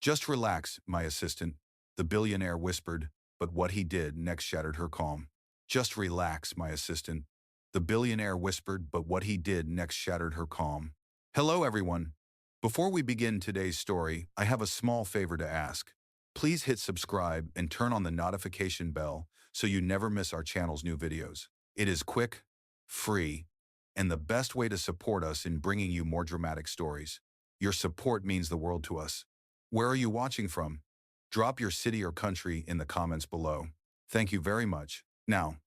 Just relax, my assistant, the billionaire whispered, but what he did next shattered her calm. Just relax, my assistant, the billionaire whispered, but what he did next shattered her calm. Hello, everyone. Before we begin today's story, I have a small favor to ask. Please hit subscribe and turn on the notification bell so you never miss our channel's new videos. It is quick, free, and the best way to support us in bringing you more dramatic stories. Your support means the world to us. Where are you watching from? Drop your city or country in the comments below. Thank you very much. Now,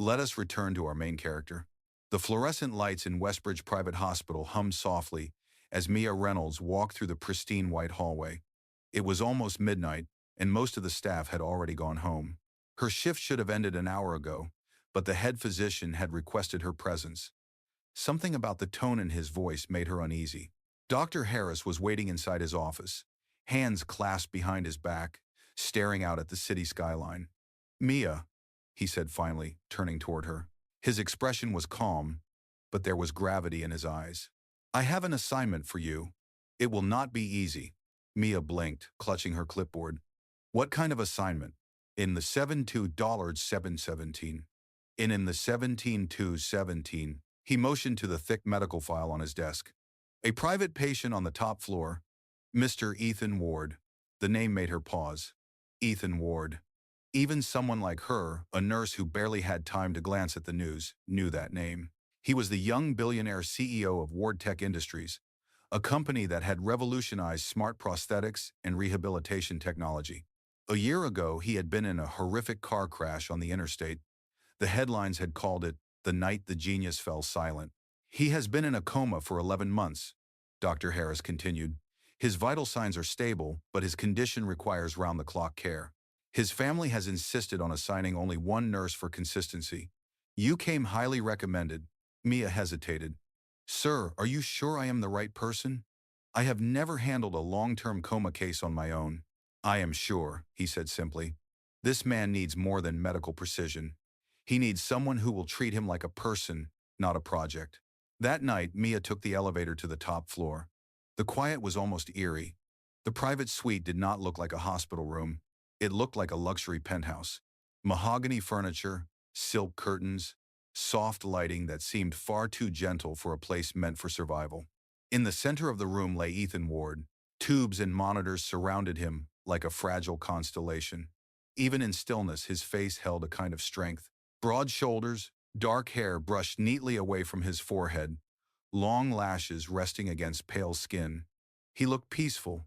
let us return to our main character. The fluorescent lights in Westbridge Private Hospital hummed softly as Mia Reynolds walked through the pristine white hallway. It was almost midnight, and most of the staff had already gone home. Her shift should have ended an hour ago, but the head physician had requested her presence. Something about the tone in his voice made her uneasy. Dr. Harris was waiting inside his office, hands clasped behind his back, staring out at the city skyline. "Mia," he said finally, turning toward her. His expression was calm, but there was gravity in his eyes. "I have an assignment for you. It will not be easy." Mia blinked, clutching her clipboard. "What kind of assignment?" "In the 7-2-717. In the 17-2-17. He motioned to the thick medical file on his desk. "A private patient on the top floor. Mr. Ethan Ward." The name made her pause. Ethan Ward. Even someone like her, a nurse who barely had time to glance at the news, knew that name. He was the young billionaire CEO of Ward Tech Industries, a company that had revolutionized smart prosthetics and rehabilitation technology. A year ago, he had been in a horrific car crash on the interstate. The headlines had called it "The Night the Genius Fell Silent." "He has been in a coma for 11 months, Dr. Harris continued. "His vital signs are stable, but his condition requires round-the-clock care. His family has insisted on assigning only one nurse for consistency. You came highly recommended." Mia hesitated. "Sir, are you sure I am the right person? I have never handled a long-term coma case on my own." "I am sure," he said simply. "This man needs more than medical precision. He needs someone who will treat him like a person, not a project." That night, Mia took the elevator to the top floor. The quiet was almost eerie. The private suite did not look like a hospital room. It looked like a luxury penthouse. Mahogany furniture, silk curtains, soft lighting that seemed far too gentle for a place meant for survival. In the center of the room lay Ethan Ward. Tubes and monitors surrounded him like a fragile constellation. Even in stillness, his face held a kind of strength. Broad shoulders, dark hair brushed neatly away from his forehead, long lashes resting against pale skin. He looked peaceful,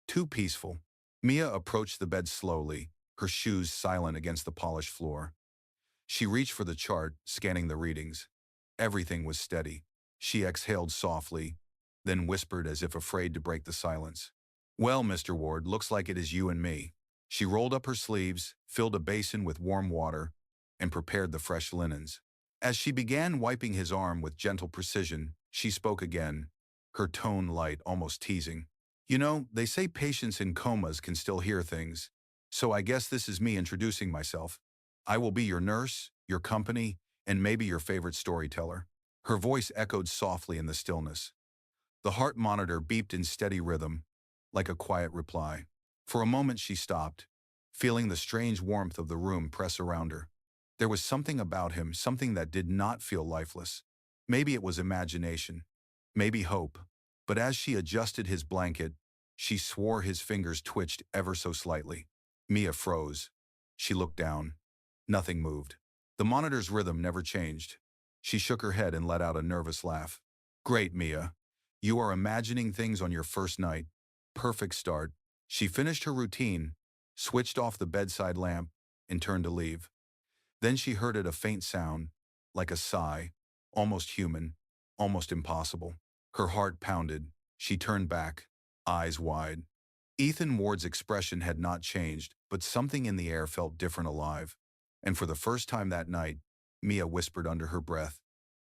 too peaceful. Mia approached the bed slowly, her shoes silent against the polished floor. She reached for the chart, scanning the readings. Everything was steady. She exhaled softly, then whispered as if afraid to break the silence. "Well, Mr. Ward, looks like it is you and me." She rolled up her sleeves, filled a basin with warm water, and prepared the fresh linens. As she began wiping his arm with gentle precision, she spoke again, her tone light, almost teasing. "You know, they say patients in comas can still hear things, so I guess this is me introducing myself. I will be your nurse, your company, and maybe your favorite storyteller." Her voice echoed softly in the stillness. The heart monitor beeped in steady rhythm, like a quiet reply. For a moment she stopped, feeling the strange warmth of the room press around her. There was something about him, something that did not feel lifeless. Maybe it was imagination, maybe hope. But as she adjusted his blanket, she swore his fingers twitched ever so slightly. Mia froze. She looked down. Nothing moved. The monitor's rhythm never changed. She shook her head and let out a nervous laugh. "Great, Mia. You are imagining things on your first night. Perfect start." She finished her routine, switched off the bedside lamp, and turned to leave. Then she heard a faint sound, like a sigh, almost human, almost impossible. Her heart pounded. She turned back, eyes wide. Ethan Ward's expression had not changed, but something in the air felt different, alive. And for the first time that night, Mia whispered under her breath,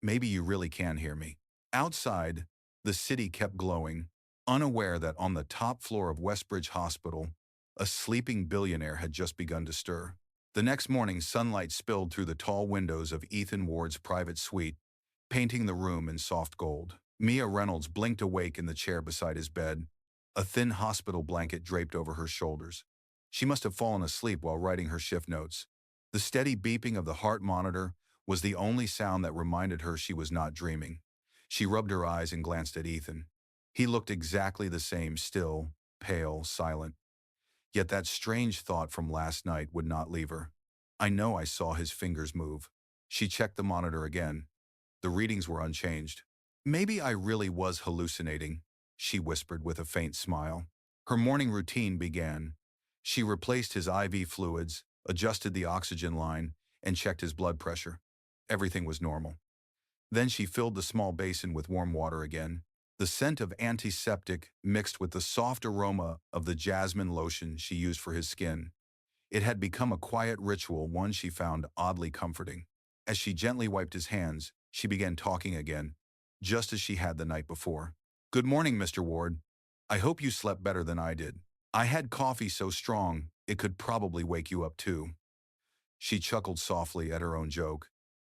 "Maybe you really can hear me." Outside, the city kept glowing, unaware that on the top floor of Westbridge Hospital, a sleeping billionaire had just begun to stir. The next morning, sunlight spilled through the tall windows of Ethan Ward's private suite, painting the room in soft gold. Mia Reynolds blinked awake in the chair beside his bed, a thin hospital blanket draped over her shoulders. She must have fallen asleep while writing her shift notes. The steady beeping of the heart monitor was the only sound that reminded her she was not dreaming. She rubbed her eyes and glanced at Ethan. He looked exactly the same, still, pale, silent. Yet that strange thought from last night would not leave her. I know I saw his fingers move. She checked the monitor again. The readings were unchanged. Maybe I really was hallucinating, she whispered with a faint smile. Her morning routine began. She replaced his IV fluids, adjusted the oxygen line, and checked his blood pressure. Everything was normal. Then she filled the small basin with warm water again. The scent of antiseptic mixed with the soft aroma of the jasmine lotion she used for his skin. It had become a quiet ritual, one she found oddly comforting. As she gently wiped his hands, she began talking again, just as she had the night before. Good morning, Mr. Ward. I hope you slept better than I did. I had coffee so strong, it could probably wake you up too. She chuckled softly at her own joke,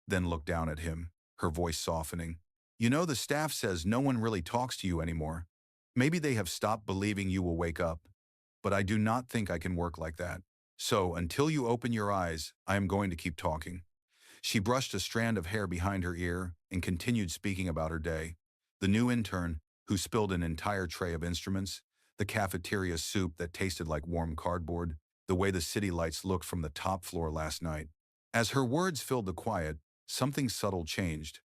then looked down at him, her voice softening. You know, the staff says no one really talks to you anymore. Maybe they have stopped believing you will wake up, but I do not think I can work like that. So, until you open your eyes, I am going to keep talking. She brushed a strand of hair behind her ear and continued speaking about her day. The new intern, who spilled an entire tray of instruments, the cafeteria soup that tasted like warm cardboard, the way the city lights looked from the top floor last night. As her words filled the quiet, something subtle changed.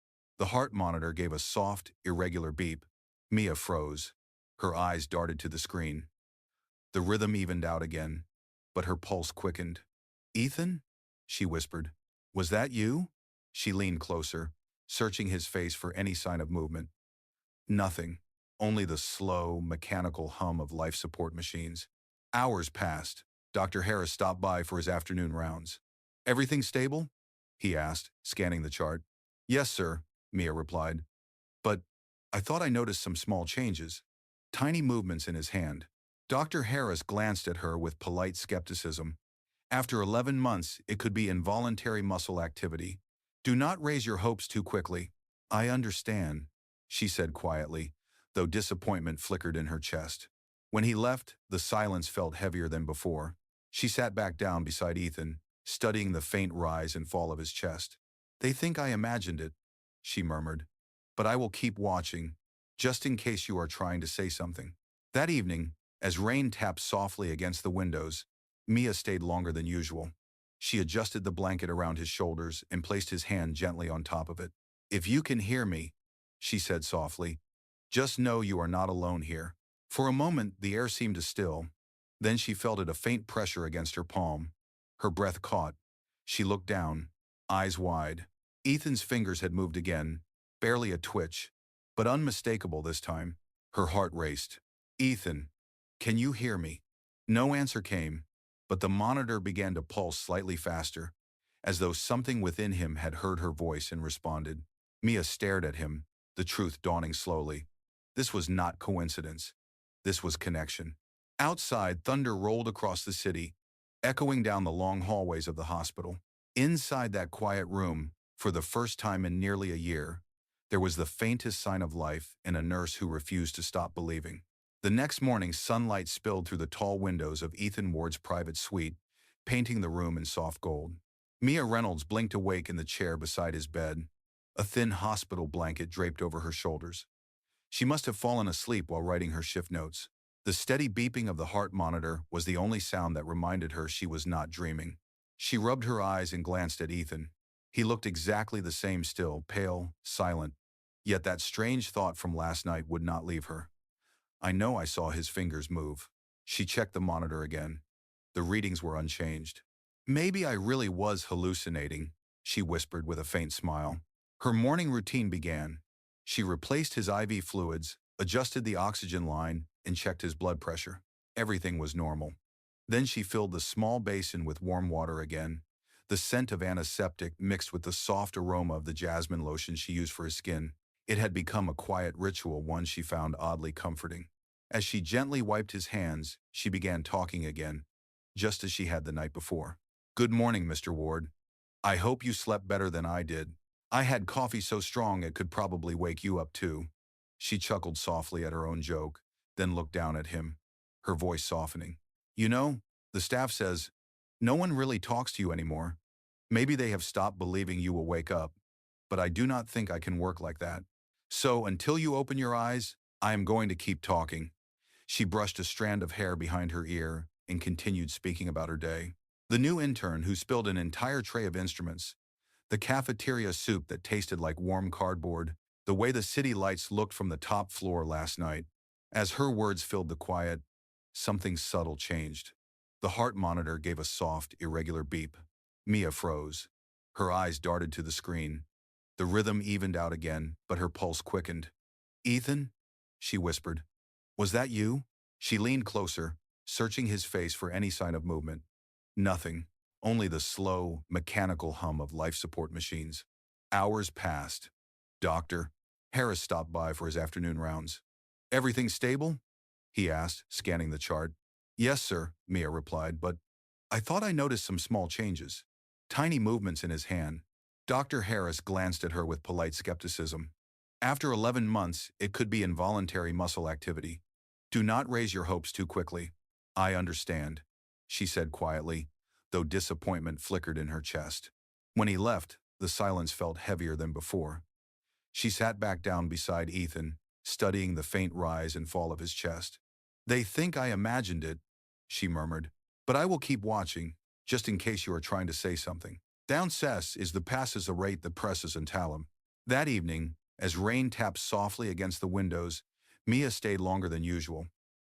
The heart monitor gave a soft, irregular beep. Mia froze. Her eyes darted to the screen. The rhythm evened out again, but her pulse quickened. Ethan? She whispered. Was that you? She leaned closer, searching his face for any sign of movement. Nothing. Only the slow, mechanical hum of life support machines. Hours passed. Dr. Harris stopped by for his afternoon rounds. Everything stable? He asked, scanning the chart. Yes, sir, Mia replied. But I thought I noticed some small changes. Tiny movements in his hand. Dr. Harris glanced at her with polite skepticism. After 11 months, it could be involuntary muscle activity. Do not raise your hopes too quickly. I understand, she said quietly, though disappointment flickered in her chest. When he left, the silence felt heavier than before. She sat back down beside Ethan, studying the faint rise and fall of his chest. They think I imagined it, she murmured. But I will keep watching, just in case you are trying to say something. That evening, as rain tapped softly against the windows, Mia stayed longer than usual. She adjusted the blanket around his shoulders and placed his hand gently on top of it. If you can hear me, she said softly, just know you are not alone here. For a moment, the air seemed to still. Then she felt a faint pressure against her palm. Her breath caught. She looked down, eyes wide. Ethan's fingers had moved again, barely a twitch, but unmistakable this time. Her heart raced. Ethan, can you hear me? No answer came, but the monitor began to pulse slightly faster, as though something within him had heard her voice and responded. Mia stared at him, the truth dawning slowly. This was not coincidence. This was connection. Outside, thunder rolled across the city, echoing down the long hallways of the hospital. Inside that quiet room, for the first time in nearly a year, there was the faintest sign of life and a nurse who refused to stop believing. The next morning, sunlight spilled through the tall windows of Ethan Ward's private suite, painting the room in soft gold. Mia Reynolds blinked awake in the chair beside his bed, a thin hospital blanket draped over her shoulders. She must have fallen asleep while writing her shift notes. The steady beeping of the heart monitor was the only sound that reminded her she was not dreaming. She rubbed her eyes and glanced at Ethan. He looked exactly the same, still, pale, silent. Yet that strange thought from last night would not leave her. I know I saw his fingers move. She checked the monitor again. The readings were unchanged. Maybe I really was hallucinating, she whispered with a faint smile. Her morning routine began. She replaced his IV fluids, adjusted the oxygen line, and checked his blood pressure. Everything was normal. Then she filled the small basin with warm water again. The scent of antiseptic mixed with the soft aroma of the jasmine lotion she used for his skin. It had become a quiet ritual, one she found oddly comforting. As she gently wiped his hands, she began talking again, just as she had the night before. Good morning, Mr. Ward. I hope you slept better than I did. I had coffee so strong it could probably wake you up too. She chuckled softly at her own joke, then looked down at him, her voice softening. You know, the staff says, no one really talks to you anymore. Maybe they have stopped believing you will wake up, but I do not think I can work like that. So until you open your eyes, I am going to keep talking. She brushed a strand of hair behind her ear and continued speaking about her day. The new intern who spilled an entire tray of instruments, the cafeteria soup that tasted like warm cardboard, the way the city lights looked from the top floor last night. As her words filled the quiet, something subtle changed. The heart monitor gave a soft, irregular beep. Mia froze. Her eyes darted to the screen. The rhythm evened out again, but her pulse quickened. Ethan? She whispered. Was that you? She leaned closer, searching his face for any sign of movement. Nothing. Only the slow, mechanical hum of life support machines. Hours passed. Doctor. Harris stopped by for his afternoon rounds. Everything stable? He asked, scanning the chart. Yes, sir, Mia replied, but I thought I noticed some small changes. Tiny movements in his hand. Dr. Harris glanced at her with polite skepticism. After 11 months, it could be involuntary muscle activity. Do not raise your hopes too quickly. I understand, she said quietly, though disappointment flickered in her chest. When he left, the silence felt heavier than before. She sat back down beside Ethan, studying the faint rise and fall of his chest. They think I imagined it, she murmured, but I will keep watching, just in case you are trying to say something. Downstairs is the passes a rate that presses and talum. That evening, as rain tapped softly against the windows, Mia stayed longer than usual.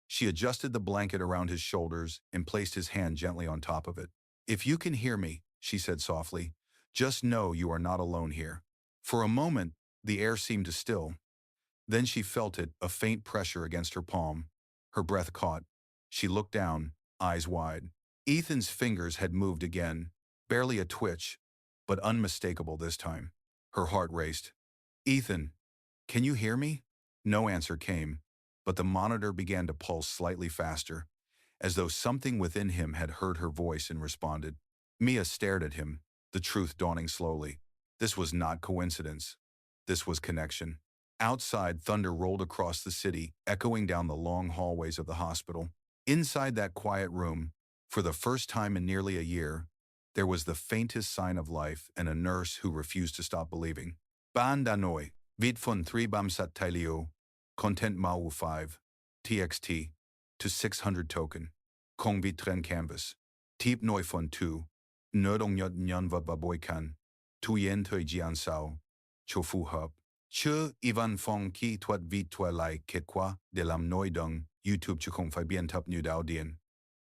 She adjusted the blanket around his shoulders and placed his hand gently on top of it. If you can hear me, she said softly, just know you are not alone here. For a moment, the air seemed to still. Then she felt it, a faint pressure against her palm. Her breath caught. She looked down, eyes wide. Ethan's fingers had moved again, barely a twitch, but unmistakable this time. Her heart raced. Ethan, can you hear me? No answer came, but the monitor began to pulse slightly faster, as though something within him had heard her voice and responded. Mia stared at him, the truth dawning slowly. This was not coincidence. This was connection. Outside, thunder rolled across the city, echoing down the long hallways of the hospital. Inside that quiet room, for the first time in nearly a year, there was the faintest sign of life and a nurse who refused to stop believing. Ban danoi, vit von 3 bamsat tailio, content mau 5, txt, to 600 token, kong vit tren canvas, tip noi von 2, nerdong nyot nyan va baboikan, tu yen toi jian sao, chofu hub. Che Ivan Fong Ki Twat Vit Twa Lai Ketqua de Lam Noidung YouTube Chukong Fai Bien Tup New Dao Dien.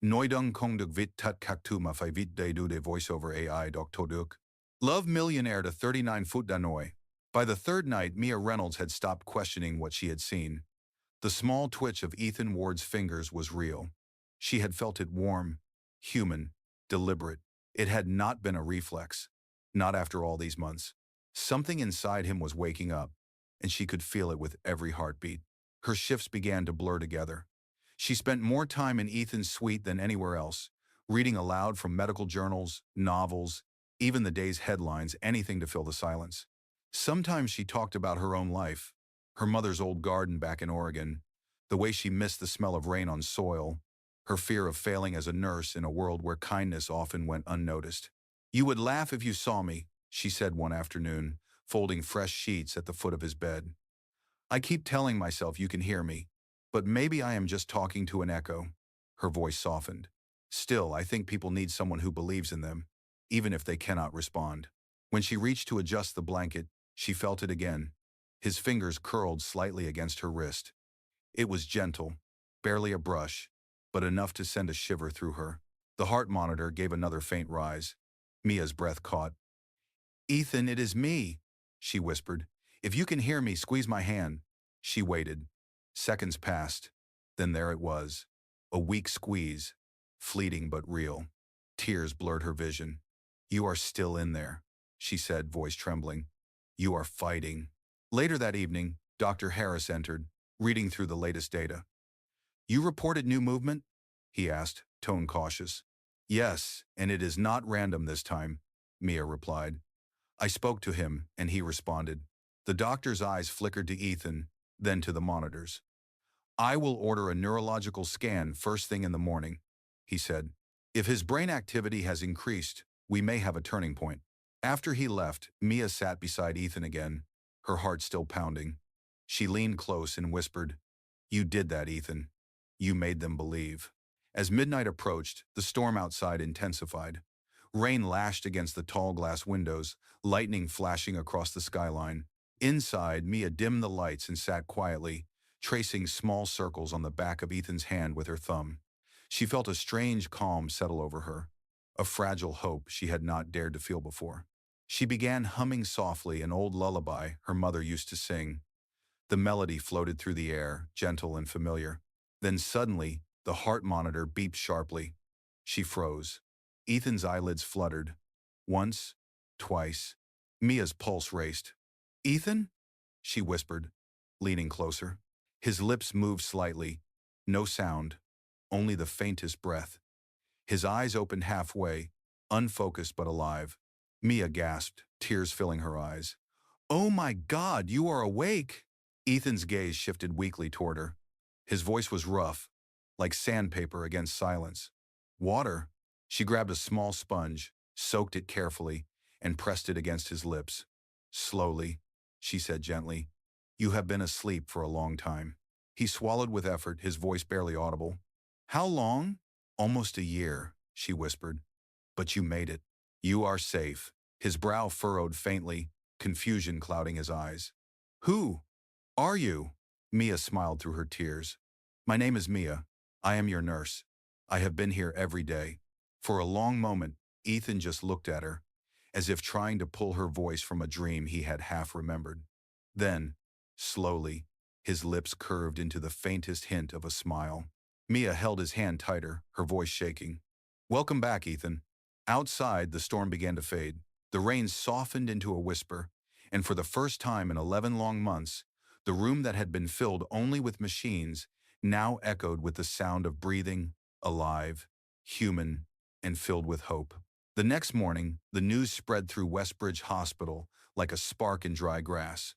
Noidung Kong Duk Vit Tut Kaktu Ma Fai Vit Day Du De Voiceover AI Doc Toduk. Love Millionaire to 39 Foot Danoi. By the third night, Mia Reynolds had stopped questioning what she had seen. The small twitch of Ethan Ward's fingers was real. She had felt it warm, human, deliberate. It had not been a reflex. Not after all these months. Something inside him was waking up, and she could feel it with every heartbeat. Her shifts began to blur together. She spent more time in Ethan's suite than anywhere else, reading aloud from medical journals, novels, even the day's headlines, anything to fill the silence. Sometimes she talked about her own life, her mother's old garden back in Oregon, the way she missed the smell of rain on soil, her fear of failing as a nurse in a world where kindness often went unnoticed. You would laugh if you saw me, she said one afternoon, folding fresh sheets at the foot of his bed. I keep telling myself you can hear me, but maybe I am just talking to an echo. Her voice softened. Still, I think people need someone who believes in them, even if they cannot respond. When she reached to adjust the blanket, she felt it again. His fingers curled slightly against her wrist. It was gentle, barely a brush, but enough to send a shiver through her. The heart monitor gave another faint rise. Mia's breath caught. Ethan, it is me, she whispered. If you can hear me, squeeze my hand. She waited. Seconds passed. Then there it was. A weak squeeze, fleeting but real. Tears blurred her vision. You are still in there, she said, voice trembling. You are fighting. Later that evening, Dr. Harris entered, reading through the latest data. You reported new movement? He asked, tone cautious. Yes, and it is not random this time, Mia replied. I spoke to him, and he responded. The doctor's eyes flickered to Ethan, then to the monitors. I will order a neurological scan first thing in the morning, he said. If his brain activity has increased, we may have a turning point. After he left, Mia sat beside Ethan again, her heart still pounding. She leaned close and whispered, "You did that, Ethan. You made them believe." As midnight approached, the storm outside intensified. Rain lashed against the tall glass windows, lightning flashing across the skyline. Inside, Mia dimmed the lights and sat quietly, tracing small circles on the back of Ethan's hand with her thumb. She felt a strange calm settle over her, a fragile hope she had not dared to feel before. She began humming softly an old lullaby her mother used to sing. The melody floated through the air, gentle and familiar. Then suddenly, the heart monitor beeped sharply. She froze. Ethan's eyelids fluttered. Once, twice. Mia's pulse raced. "Ethan?" she whispered, leaning closer. His lips moved slightly. No sound, only the faintest breath. His eyes opened halfway, unfocused but alive. Mia gasped, tears filling her eyes. "Oh my God, you are awake!" Ethan's gaze shifted weakly toward her. His voice was rough, like sandpaper against silence. "Water?" She grabbed a small sponge, soaked it carefully, and pressed it against his lips. "Slowly," she said gently. "You have been asleep for a long time." He swallowed with effort, his voice barely audible. "How long?" "Almost a year," she whispered. "But you made it. You are safe." His brow furrowed faintly, confusion clouding his eyes. "Who are you?" Mia smiled through her tears. "My name is Mia. I am your nurse. I have been here every day." For a long moment, Ethan just looked at her, as if trying to pull her voice from a dream he had half remembered. Then, slowly, his lips curved into the faintest hint of a smile. Mia held his hand tighter, her voice shaking. "Welcome back, Ethan." Outside, the storm began to fade. The rain softened into a whisper, and for the first time in 11 long months, the room that had been filled only with machines now echoed with the sound of breathing, alive, human, and filled with hope. The next morning, the news spread through Westbridge Hospital like a spark in dry grass.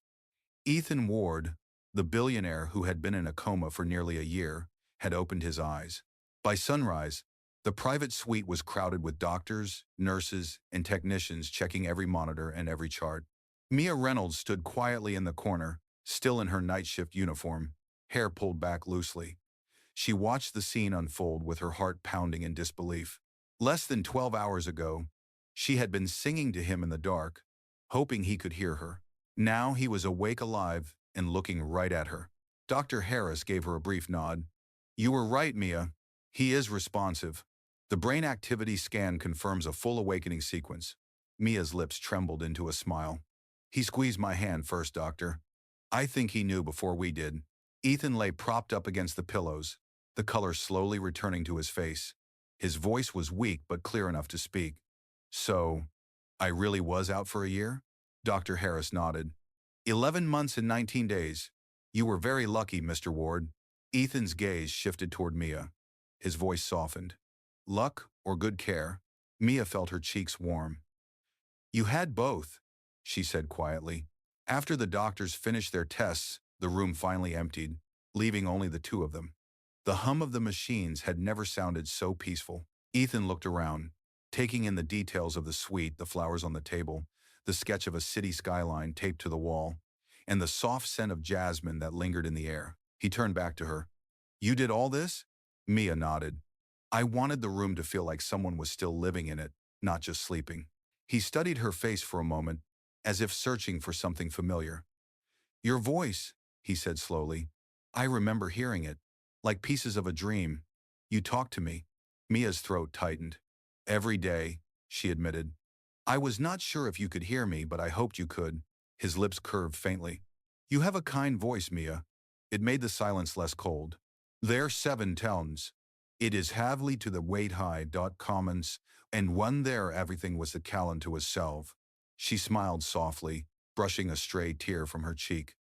Ethan Ward, the billionaire who had been in a coma for nearly a year, had opened his eyes. By sunrise, the private suite was crowded with doctors, nurses, and technicians checking every monitor and every chart. Mia Reynolds stood quietly in the corner, still in her night shift uniform, hair pulled back loosely. She watched the scene unfold with her heart pounding in disbelief. Less than 12 hours ago, she had been singing to him in the dark, hoping he could hear her. Now he was awake, alive, and looking right at her. Dr. Harris gave her a brief nod. "You were right, Mia. He is responsive. The brain activity scan confirms a full awakening sequence." Mia's lips trembled into a smile. "He squeezed my hand first, doctor. I think he knew before we did." Ethan lay propped up against the pillows, the color slowly returning to his face. His voice was weak but clear enough to speak. "So, I really was out for a year?" Dr. Harris nodded. 11 months and 19 days. You were very lucky, Mr. Ward." Ethan's gaze shifted toward Mia. His voice softened. "Luck or good care?" Mia felt her cheeks warm. "You had both," she said quietly. After the doctors finished their tests, the room finally emptied, leaving only the two of them. The hum of the machines had never sounded so peaceful. Ethan looked around, taking in the details of the suite, the flowers on the table, the sketch of a city skyline taped to the wall, and the soft scent of jasmine that lingered in the air. He turned back to her. "You did all this?" Mia nodded. "I wanted the room to feel like someone was still living in it, not just sleeping." He studied her face for a moment, as if searching for something familiar. "Your voice," he said slowly. "I remember hearing it, like pieces of a dream. You talked to me." Mia's throat tightened. "Every day," she admitted. "I was not sure if you could hear me, but I hoped you could." His lips curved faintly. "You have a kind voice, Mia." It made the silence less cold. "There 7 towns. It is havely to the weight high dot commons, and one there everything was the callan to itself." She smiled softly, brushing a stray tear from her cheek.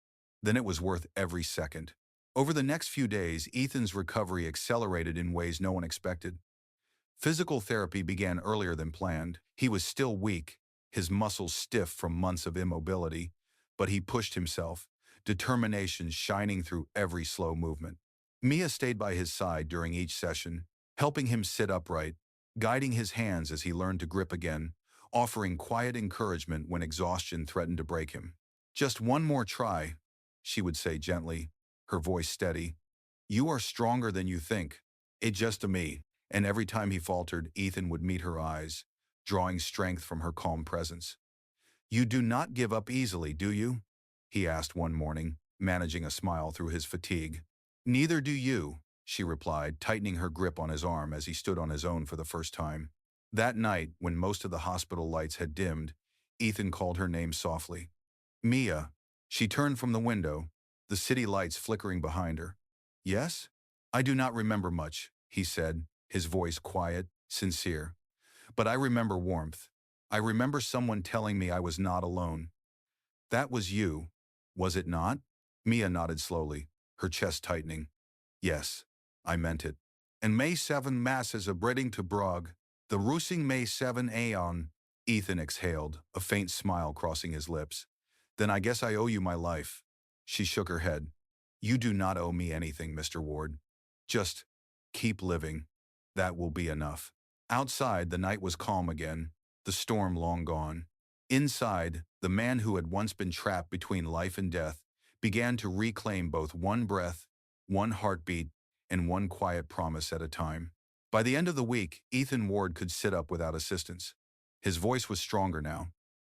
"Then it was worth every second." Over the next few days, Ethan's recovery accelerated in ways no one expected. Physical therapy began earlier than planned. He was still weak, his muscles stiff from months of immobility, but he pushed himself, determination shining through every slow movement. Mia stayed by his side during each session, helping him sit upright, guiding his hands as he learned to grip again, offering quiet encouragement when exhaustion threatened to break him. "Just one more try," she would say gently, her voice steady. "You are stronger than you think. It just a me." And every time he faltered, Ethan would meet her eyes, drawing strength from her calm presence. "You do not give up easily, do you?" he asked one morning, managing a smile through his fatigue. "Neither do you," she replied, tightening her grip on his arm as he stood on his own for the first time. That night, when most of the hospital lights had dimmed, Ethan called her name softly. "Mia." She turned from the window, the city lights flickering behind her. "Yes?" "I do not remember much," he said, his voice quiet, sincere. "But I remember warmth. I remember someone telling me I was not alone." "That was you, was it not?" Mia nodded slowly, her chest tightening. "Yes, I meant it. And May 7 Mass is a breading to Brog, the roosing May 7 Aeon." Ethan exhaled, a faint smile crossing his lips. "Then I guess I owe you my life." She shook her head. "You do not owe me anything, Mr. Ward. Just keep living. That will be enough." Outside, the night was calm again, the storm long gone. Inside, the man who had once been trapped between life and death began to reclaim both one breath, one heartbeat, and one quiet promise at a time. By the end of the week, Ethan Ward could sit up without assistance. His voice was stronger now,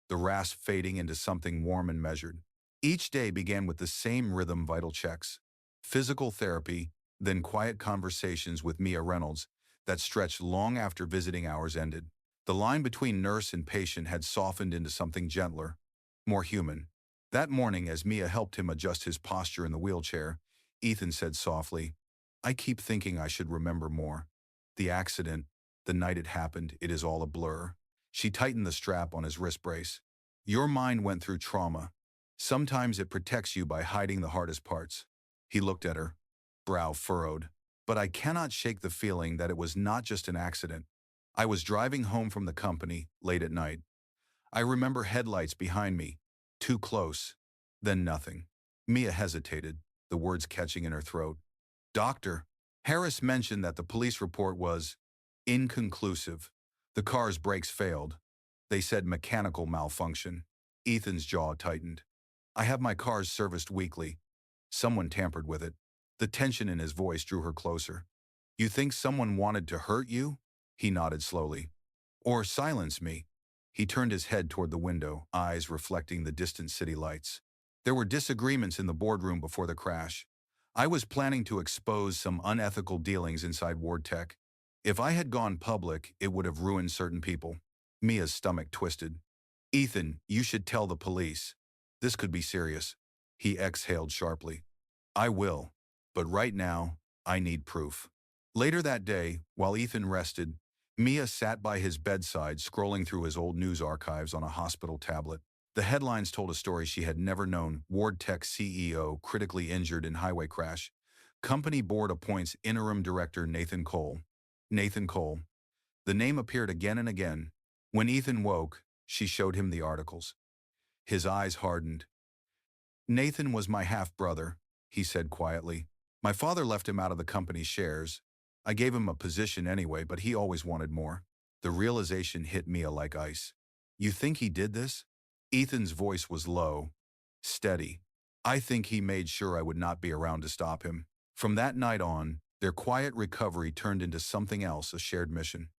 the rasp fading into something warm and measured. Each day began with the same rhythm: vital checks, physical therapy, then quiet conversations with Mia Reynolds that stretched long after visiting hours ended. The line between nurse and patient had softened into something gentler, more human. That morning, as Mia helped him adjust his posture in the wheelchair, Ethan said softly, "I keep thinking I should remember more. The accident, the night it happened, it is all a blur." She tightened the strap on his wrist brace. "Your mind went through trauma. Sometimes it protects you by hiding the hardest parts." He looked at her, brow furrowed. "But I cannot shake the feeling that it was not just an accident. I was driving home from the company, late at night. I remember headlights behind me, too close. Then nothing." Mia hesitated, the words catching in her throat. "Doctor, Harris mentioned that the police report was inconclusive. The car's brakes failed. They said mechanical malfunction." Ethan's jaw tightened. "I have my cars serviced weekly. Someone tampered with it." The tension in his voice drew her closer. "You think someone wanted to hurt you?" He nodded slowly. "Or silence me?" He turned his head toward the window, eyes reflecting the distant city lights. "There were disagreements in the boardroom before the crash. I was planning to expose some unethical dealings inside Ward Tech. If I had gone public, it would have ruined certain people." Mia's stomach twisted. "Ethan, you should tell the police. This could be serious." He exhaled sharply. "I will. But right now, I need proof." Later that day, while Ethan rested, Mia sat by his bedside scrolling through his old news archives on a hospital tablet. The headlines told a story she had never known: Ward Tech CEO critically injured in highway crash. Company board appoints interim director Nathan Cole. Nathan Cole. The name appeared again and again. When Ethan woke, she showed him the articles. His eyes hardened. "Nathan was my half-brother," he said quietly. "My father left him out of the company's shares. I gave him a position anyway, but he always wanted more." The realization hit Mia like ice. "You think he did this?" Ethan's voice was low, steady. "I think he made sure I would not be around to stop him." From that night on, their quiet recovery turned into something else: a shared mission.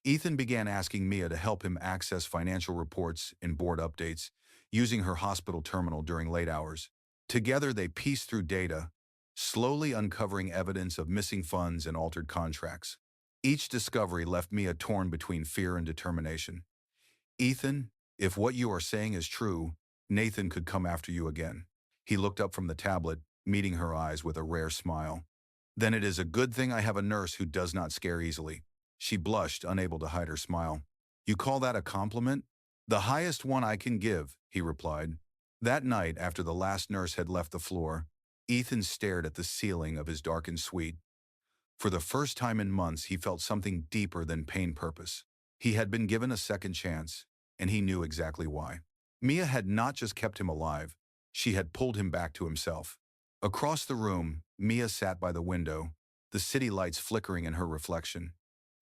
Ethan began asking Mia to help him access financial reports and board updates, using her hospital terminal during late hours. Together they pieced through data, slowly uncovering evidence of missing funds and altered contracts. Each discovery left Mia torn between fear and determination. "Ethan, if what you are saying is true, Nathan could come after you again." He looked up from the tablet, meeting her eyes with a rare smile. "Then it is a good thing I have a nurse who does not scare easily." She blushed, unable to hide her smile. "You call that a compliment?" "The highest one I can give," he replied. That night, after the last nurse had left the floor, Ethan stared at the ceiling of his darkened suite. For the first time in months, he felt something deeper than pain purpose. He had been given a second chance, and he knew exactly why. Mia had not just kept him alive, she had pulled him back to himself. Across the room, Mia sat by the window, the city lights flickering in her reflection.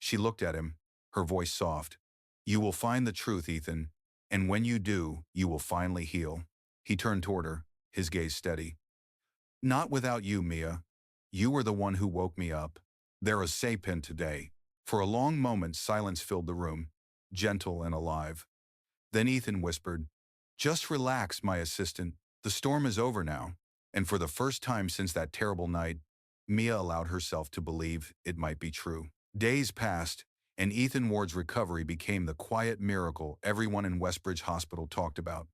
She looked at him, her voice soft. You will find the truth, Ethan, and when you do, you will finally heal. He turned toward her, his gaze steady. Not without you, Mia. You were the one who woke me up. There is sapient today. For a long moment, silence filled the room, gentle and alive. Then Ethan whispered, Just relax, my assistant. The storm is over now. And for the first time since that terrible night, Mia allowed herself to believe it might be true. Days passed, and Ethan Ward's recovery became the quiet miracle everyone in Westbridge Hospital talked about.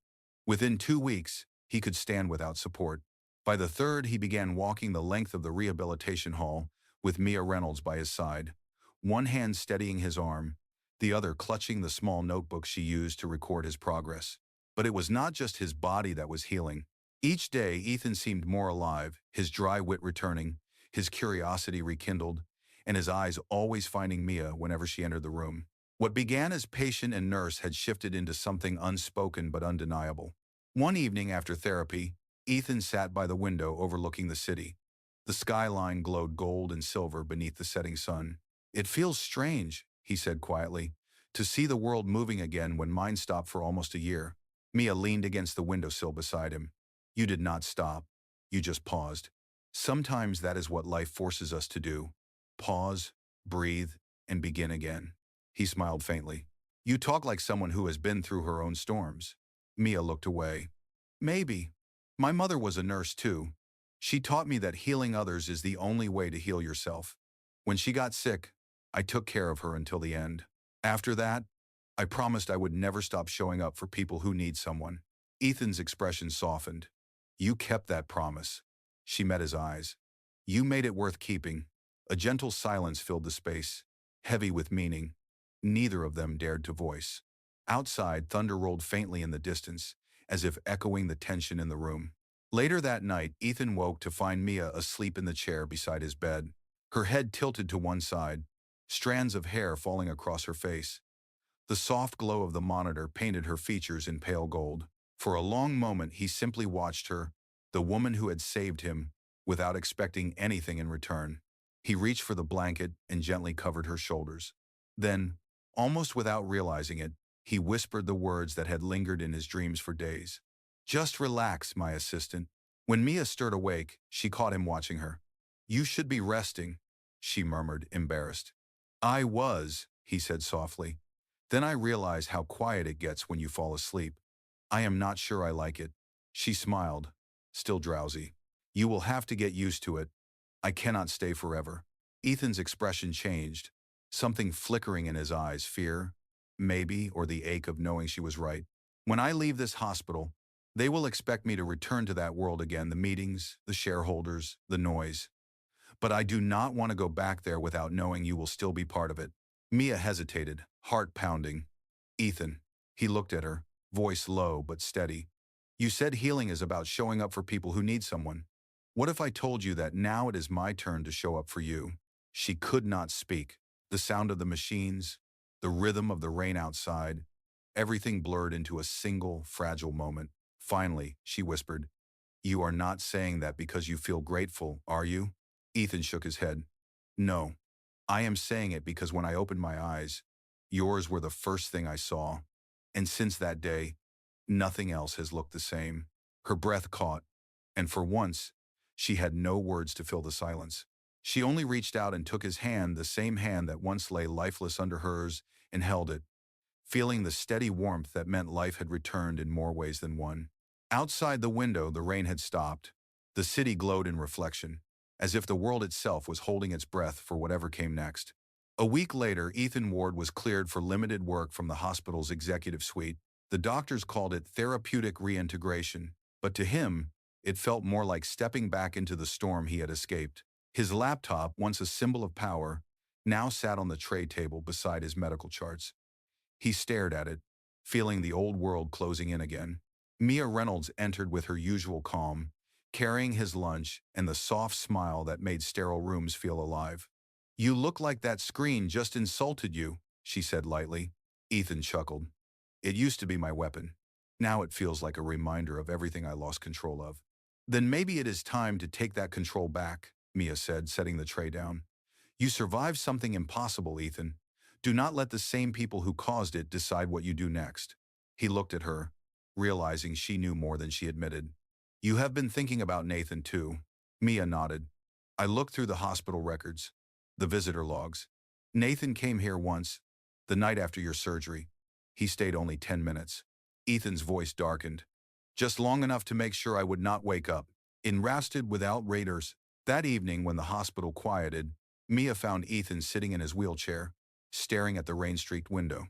Within 2 weeks, he could stand without support. By the third, he began walking the length of the rehabilitation hall, with Mia Reynolds by his side, one hand steadying his arm, the other clutching the small notebook she used to record his progress. But it was not just his body that was healing. Each day, Ethan seemed more alive, his dry wit returning, his curiosity rekindled, and his eyes always finding Mia whenever she entered the room. What began as patient and nurse had shifted into something unspoken but undeniable. One evening after therapy, Ethan sat by the window overlooking the city. The skyline glowed gold and silver beneath the setting sun. It feels strange, he said quietly, to see the world moving again when mine stopped for almost a year. Mia leaned against the windowsill beside him. You did not stop. You just paused. Sometimes that is what life forces us to do. Pause, breathe, and begin again. He smiled faintly. You talk like someone who has been through her own storms. Mia looked away. Maybe. My mother was a nurse too. She taught me that healing others is the only way to heal yourself. When she got sick, I took care of her until the end. After that, I promised I would never stop showing up for people who need someone. Ethan's expression softened. You kept that promise. She met his eyes. You made it worth keeping. A gentle silence filled the space, heavy with meaning. Neither of them dared to voice. Outside, thunder rolled faintly in the distance, as if echoing the tension in the room. Later that night, Ethan woke to find Mia asleep in the chair beside his bed, her head tilted to one side, strands of hair falling across her face. The soft glow of the monitor painted her features in pale gold. For a long moment, he simply watched her, the woman who had saved him, without expecting anything in return. He reached for the blanket and gently covered her shoulders. Then, almost without realizing it, he whispered the words that had lingered in his dreams for days. Just relax, my assistant. When Mia stirred awake, she caught him watching her. You should be resting, she murmured, embarrassed. I was, he said softly. Then I realized how quiet it gets when you fall asleep. I am not sure I like it. She smiled, still drowsy. You will have to get used to it. I cannot stay forever. Ethan's expression changed, something flickering in his eyes, fear, maybe, or the ache of knowing she was right. When I leave this hospital, they will expect me to return to that world again, the meetings, the shareholders, the noise. But I do not want to go back there without knowing you will still be part of it. Mia hesitated, heart pounding. Ethan. He looked at her, voice low but steady. You said healing is about showing up for people who need someone. What if I told you that now it is my turn to show up for you? She could not speak. The sound of the machines, the rhythm of the rain outside, everything blurred into a single, fragile moment. Finally, she whispered, You are not saying that because you feel grateful, are you? Ethan shook his head. No, I am saying it because when I opened my eyes, yours were the first thing I saw. And since that day, nothing else has looked the same. Her breath caught, and for once, she had no words to fill the silence. She only reached out and took his hand, the same hand that once lay lifeless under hers, and held it, feeling the steady warmth that meant life had returned in more ways than one. Outside the window, the rain had stopped. The city glowed in reflection, as if the world itself was holding its breath for whatever came next. A week later, Ethan Ward was cleared for limited work from the hospital's executive suite. The doctors called it therapeutic reintegration, but to him, it felt more like stepping back into the storm he had escaped. His laptop, once a symbol of power, now sat on the tray table beside his medical charts. He stared at it, feeling the old world closing in again. Mia Reynolds entered with her usual calm, carrying his lunch and the soft smile that made sterile rooms feel alive. You look like that screen just insulted you, she said lightly. Ethan chuckled. It used to be my weapon. Now it feels like a reminder of everything I lost control of. Then maybe it is time to take that control back, Mia said, setting the tray down. You survived something impossible, Ethan. Do not let the same people who caused it decide what you do next. He looked at her, realizing she knew more than she admitted. You have been thinking about Nathan too. Mia nodded. I looked through the hospital records, the visitor logs. Nathan came here once, the night after your surgery. He stayed only 10 minutes. Ethan's voice darkened. Just long enough to make sure I would not wake up. Enrasted without raiders. That evening, when the hospital quieted, Mia found Ethan sitting in his wheelchair, staring at the rain-streaked window.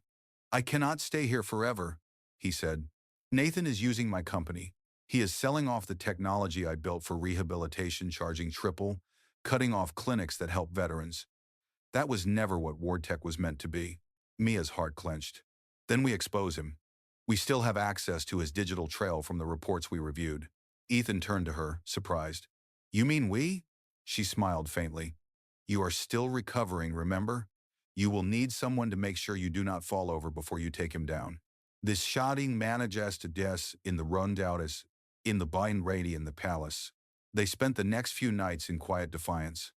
I cannot stay here forever, he said. Nathan is using my company. He is selling off the technology I built for rehabilitation, charging triple, cutting off clinics that help veterans. That was never what WardTech was meant to be. Mia's heart clenched. Then we expose him. We still have access to his digital trail from the reports we reviewed. Ethan turned to her, surprised. You mean we? She smiled faintly. You are still recovering, remember? You will need someone to make sure you do not fall over before you take him down. This shouting manages to death in the Rondoudis, in the Bind Rady in the palace. They spent the next few nights in quiet defiance.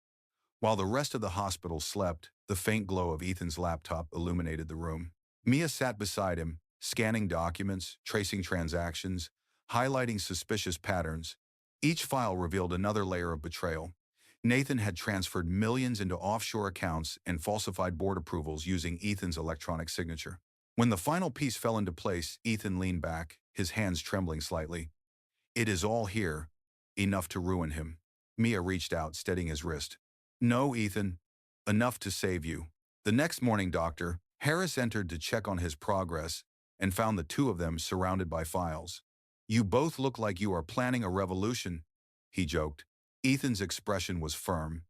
While the rest of the hospital slept, the faint glow of Ethan's laptop illuminated the room. Mia sat beside him, scanning documents, tracing transactions, highlighting suspicious patterns. Each file revealed another layer of betrayal. Nathan had transferred millions into offshore accounts and falsified board approvals using Ethan's electronic signature. When the final piece fell into place, Ethan leaned back, his hands trembling slightly. It is all here, enough to ruin him. Mia reached out, steadying his wrist. No, Ethan. Enough to save you. The next morning, Dr. Harris entered to check on his progress and found the two of them surrounded by files. You both look like you are planning a revolution, he joked. Ethan's expression was firm.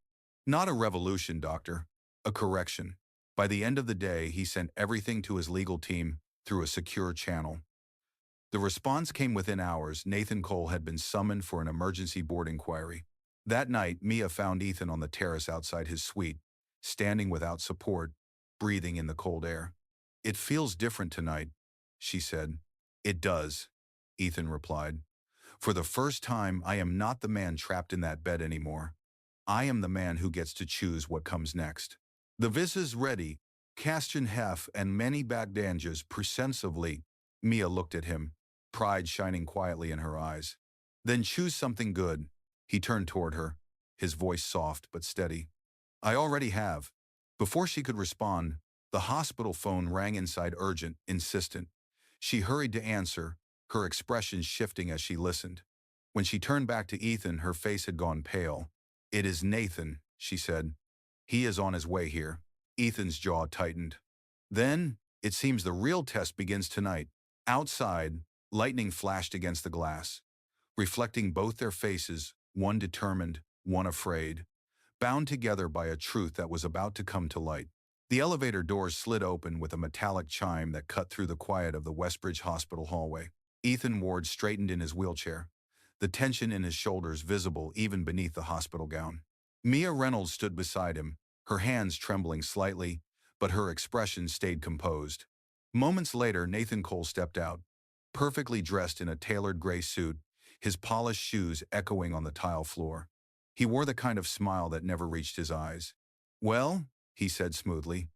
Not a revolution, Doctor. A correction. By the end of the day, he sent everything to his legal team through a secure channel. The response came within hours. Nathan Cole had been summoned for an emergency board inquiry. That night, Mia found Ethan on the terrace outside his suite, standing without support, breathing in the cold air. It feels different tonight, she said. It does, Ethan replied. For the first time, I am not the man trapped in that bed anymore. I am the man who gets to choose what comes next. The vis is ready, Castian Hef and many Bagdanjas presensively. Mia looked at him, pride shining quietly in her eyes. Then choose something good. He turned toward her, his voice soft but steady. I already have. Before she could respond, the hospital phone rang inside, urgent, insistent. She hurried to answer, her expression shifting as she listened. When she turned back to Ethan, her face had gone pale. It is Nathan, she said. He is on his way here. Ethan's jaw tightened. Then, it seems the real test begins tonight. Outside, lightning flashed against the glass, reflecting both their faces, one determined, one afraid, bound together by a truth that was about to come to light. The elevator doors slid open with a metallic chime that cut through the quiet of the Westbridge Hospital hallway. Ethan Ward straightened in his wheelchair, the tension in his shoulders visible even beneath the hospital gown. Mia Reynolds stood beside him, her hands trembling slightly, but her expression stayed composed. Moments later, Nathan Cole stepped out, perfectly dressed in a tailored gray suit, his polished shoes echoing on the tile floor. He wore the kind of smile that never reached his eyes. Well, he said smoothly,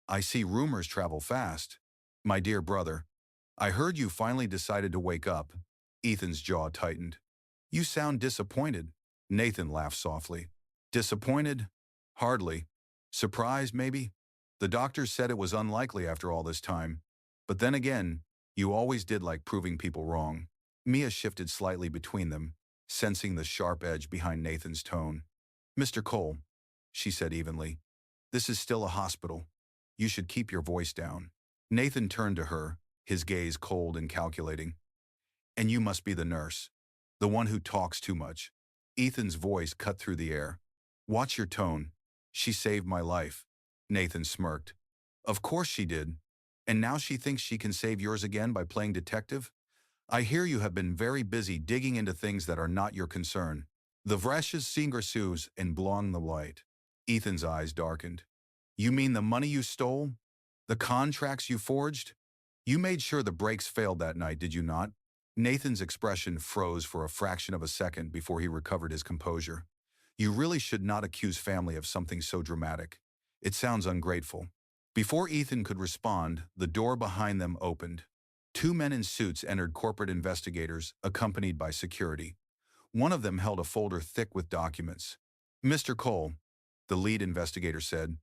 I see rumors travel fast. My dear brother, I heard you finally decided to wake up. Ethan's jaw tightened. You sound disappointed. Nathan laughed softly. Disappointed? Hardly. Surprised, maybe? The doctors said it was unlikely after all this time. But then again, you always did like proving people wrong. Mia shifted slightly between them, sensing the sharp edge behind Nathan's tone. Mr. Cole, she said evenly, this is still a hospital. You should keep your voice down. Nathan turned to her, his gaze cold and calculating. And you must be the nurse, the one who talks too much. Ethan's voice cut through the air. Watch your tone. She saved my life. Nathan smirked. Of course she did. And now she thinks she can save yours again by playing detective? I hear you have been very busy digging into things that are not your concern. The Vresh's Singersus and Blong the Light. Ethan's eyes darkened. You mean the money you stole? The contracts you forged? You made sure the brakes failed that night, did you not? Nathan's expression froze for a fraction of a second before he recovered his composure. You really should not accuse family of something so dramatic. It sounds ungrateful. Before Ethan could respond, the door behind them opened. Two men in suits entered, corporate investigators, accompanied by security. One of them held a folder thick with documents. "Mr. Cole," the lead investigator said,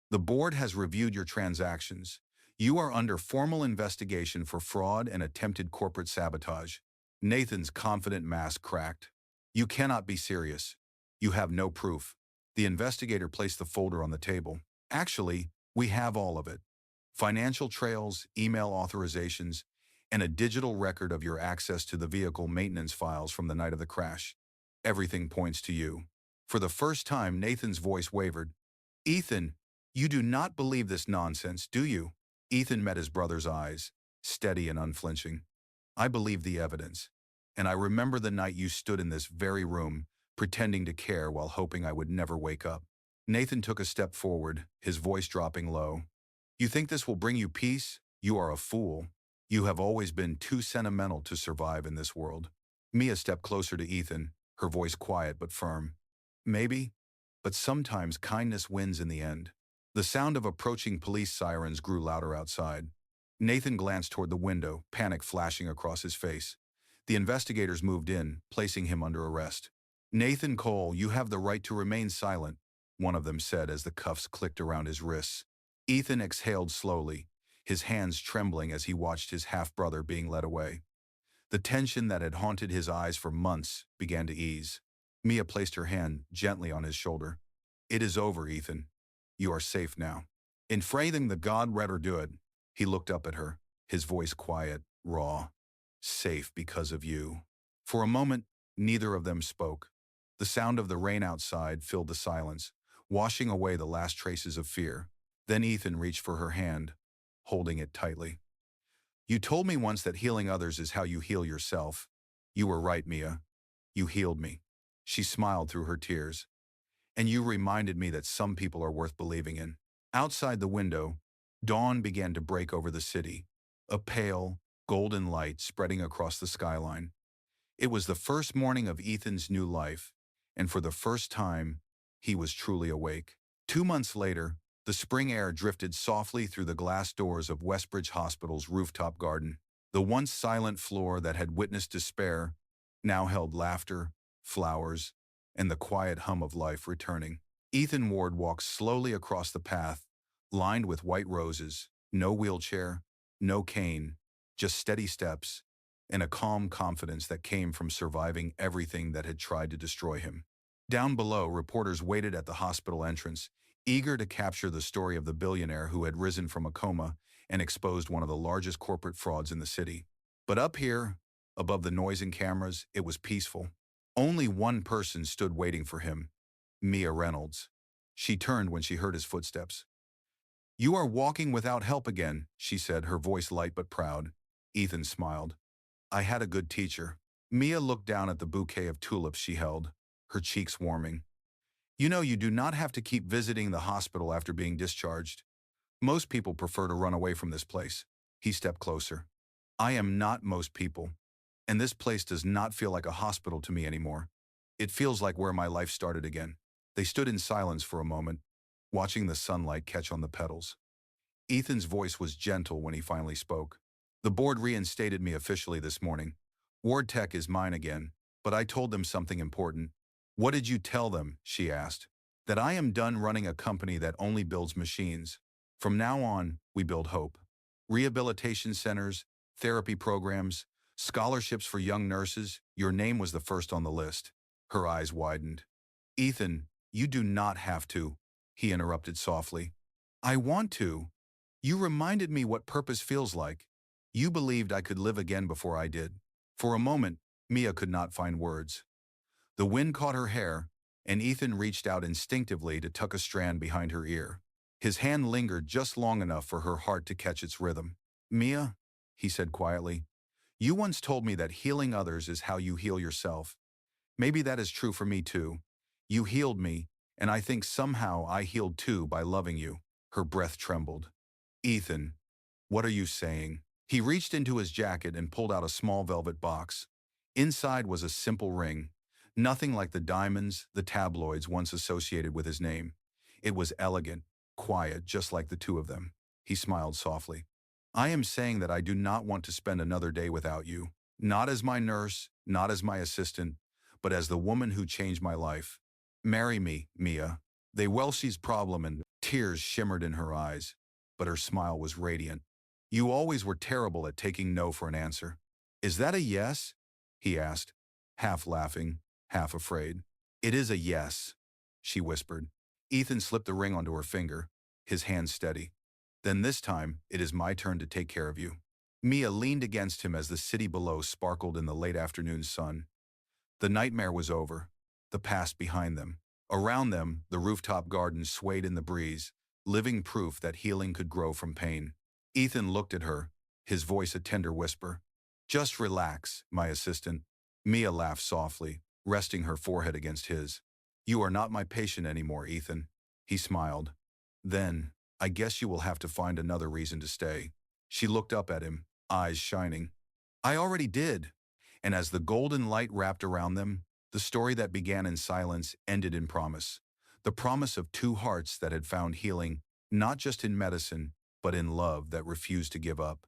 "the board has reviewed your transactions. You are under formal investigation for fraud and attempted corporate sabotage." Nathan's confident mask cracked. "You cannot be serious. You have no proof." The investigator placed the folder on the table. "Actually, we have all of it. Financial trails, email authorizations, and a digital record of your access to the vehicle maintenance files from the night of the crash. Everything points to you." For the first time, Nathan's voice wavered. "Ethan, you do not believe this nonsense, do you?" Ethan met his brother's eyes, steady and unflinching. "I believe the evidence. And I remember the night you stood in this very room, pretending to care while hoping I would never wake up." Nathan took a step forward, his voice dropping low. "You think this will bring you peace? You are a fool. You have always been too sentimental to survive in this world." Mia stepped closer to Ethan, her voice quiet but firm. "Maybe, but sometimes kindness wins in the end." The sound of approaching police sirens grew louder outside. Nathan glanced toward the window, panic flashing across his face. The investigators moved in, placing him under arrest. "Nathan Cole, you have the right to remain silent," one of them said as the cuffs clicked around his wrists. Ethan exhaled slowly, his hands trembling as he watched his half-brother being led away. The tension that had haunted his eyes for months began to ease. Mia placed her hand gently on his shoulder. "It is over, Ethan. You are safe now." In phrasing the God read or do it, he looked up at her, his voice quiet, raw. "Safe because of you." For a moment, neither of them spoke. The sound of the rain outside filled the silence, washing away the last traces of fear. Then Ethan reached for her hand, holding it tightly. "You told me once that healing others is how you heal yourself. You were right, Mia. You healed me." She smiled through her tears. "And you reminded me that some people are worth believing in." Outside the window, dawn began to break over the city, a pale, golden light spreading across the skyline. It was the first morning of Ethan's new life, and for the first time, he was truly awake. 2 months later, the spring air drifted softly through the glass doors of Westbridge Hospital's rooftop garden. The once silent floor that had witnessed despair now held laughter, flowers, and the quiet hum of life returning. Ethan Ward walked slowly across the path, lined with white roses, no wheelchair, no cane, just steady steps, and a calm confidence that came from surviving everything that had tried to destroy him. Down below, reporters waited at the hospital entrance, eager to capture the story of the billionaire who had risen from a coma and exposed one of the largest corporate frauds in the city. But up here, above the noise and cameras, it was peaceful. Only one person stood waiting for him, Mia Reynolds. She turned when she heard his footsteps. "You are walking without help again," she said, her voice light but proud. Ethan smiled. "I had a good teacher." Mia looked down at the bouquet of tulips she held, her cheeks warming. "You know, you do not have to keep visiting the hospital after being discharged. Most people prefer to run away from this place." He stepped closer. "I am not most people, and this place does not feel like a hospital to me anymore. It feels like where my life started again." They stood in silence for a moment, watching the sunlight catch on the petals. Ethan's voice was gentle when he finally spoke. "The board reinstated me officially this morning. Ward Tech is mine again, but I told them something important." "What did you tell them?" she asked. "That I am done running a company that only builds machines. From now on, we build hope. Rehabilitation centers, therapy programs, scholarships for young nurses. Your name was the first on the list." Her eyes widened. "Ethan, you do not have to," he interrupted softly. "I want to. You reminded me what purpose feels like. You believed I could live again before I did." For a moment, Mia could not find words. The wind caught her hair, and Ethan reached out instinctively to tuck a strand behind her ear. His hand lingered just long enough for her heart to catch its rhythm. "Mia," he said quietly, "you once told me that healing others is how you heal yourself. Maybe that is true for me too. You healed me, and I think somehow I healed too by loving you." Her breath trembled. "Ethan, what are you saying?" He reached into his jacket and pulled out a small velvet box. Inside was a simple ring, Nothing like the diamonds the tabloids once associated with his name. It was elegant, quiet, just like the two of them. He smiled softly. I am saying that I do not want to spend another day without you. Not as my nurse, not as my assistant, but as the woman who changed my life. Marry me, Mia. They Welshie's problem and tears shimmered in her eyes, but her smile was radiant. You always were terrible at taking no for an answer. Is that a yes? He asked, half laughing, half afraid. It is a yes, she whispered. Ethan slipped the ring onto her finger, his hand steady. Then this time, it is my turn to take care of you. Mia leaned against him as the city below sparkled in the late afternoon sun. The nightmare was over, the past behind them. Around them, the rooftop garden swayed in the breeze, living proof that healing could grow from pain. Ethan looked at her, his voice a tender whisper. Just relax, my assistant. Mia laughed softly, resting her forehead against his. You are not my patient anymore, Ethan. He smiled. Then, I guess you will have to find another reason to stay. She looked up at him, eyes shining. I already did. And as the golden light wrapped around them, the story that began in silence ended in promise. The promise of two hearts that had found healing, not just in medicine, but in love that refused to give up.